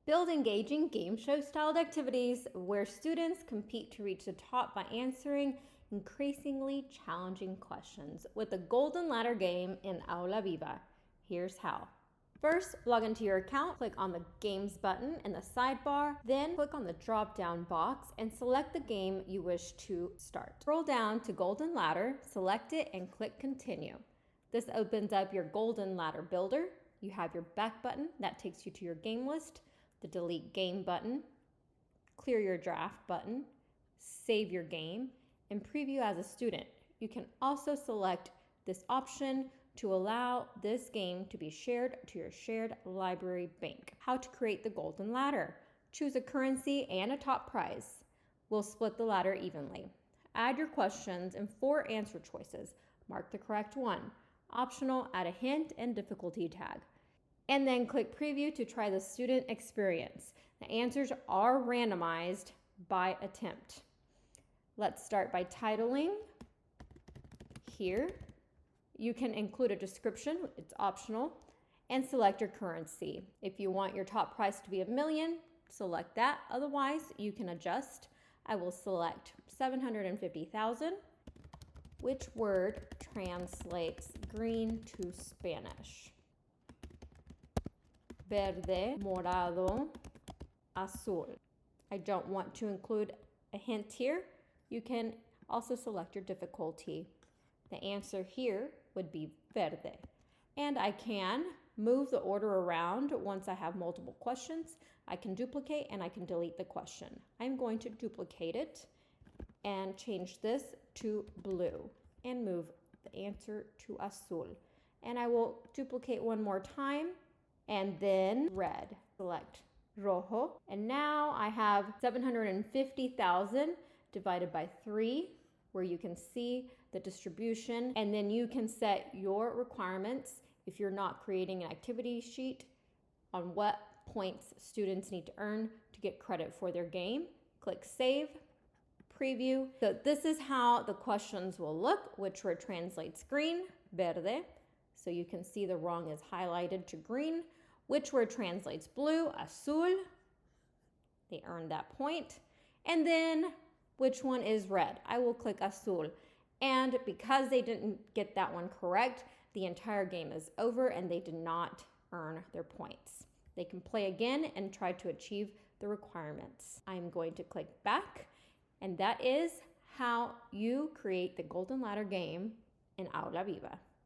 Build engaging game show styled activities where students compete to reach the top by answering increasingly challenging questions with the Golden Ladder game in AulaViva. Here's how. First, log into your account, click on the Games button in the sidebar, then click on the drop-down box and select the game you wish to start. Scroll down to Golden Ladder, select it, and click Continue. This opens up your Golden Ladder builder. You have your Back button that takes you to your game list, the Delete Game button, Clear Your Draft button, Save Your Game, and Preview as a student. You can also select this option to allow this game to be shared to your shared library bank. How to create the Golden Ladder. Choose a currency and a top prize. We'll split the ladder evenly. Add your questions and 4 answer choices. Mark the correct one. Optional, add a hint and difficulty tag. And then click Preview to try the student experience. The answers are randomized by attempt. Let's start by titling. Here, you can include a description, it's optional, and select your currency. If you want your top price to be $1 million, select that. Otherwise, you can adjust. I will select 750,000. Which word translates green to Spanish? Verde, morado, azul. I don't want to include a hint here. You can also select your difficulty. The answer here would be verde. And I can move the order around once I have multiple questions. I can duplicate and I can delete the question. I'm going to duplicate it and change this to blue and move the answer to azul. And I will duplicate one more time and then red. Select rojo. And now I have 750,000 divided by 3, where you can see the distribution, and then you can set your requirements if you're not creating an activity sheet on what points students need to earn to get credit for their game. Click Save, Preview. So this is how the questions will look. Which word translates green? Verde. So you can see the wrong is highlighted to green. Which word translates blue? Azul. They earned that point. And then which one is red? I will click azul. And because they didn't get that one correct, the entire game is over and they did not earn their points. They can play again and try to achieve the requirements. I'm going to click back, and that is how you create the Golden Ladder game in AulaViva.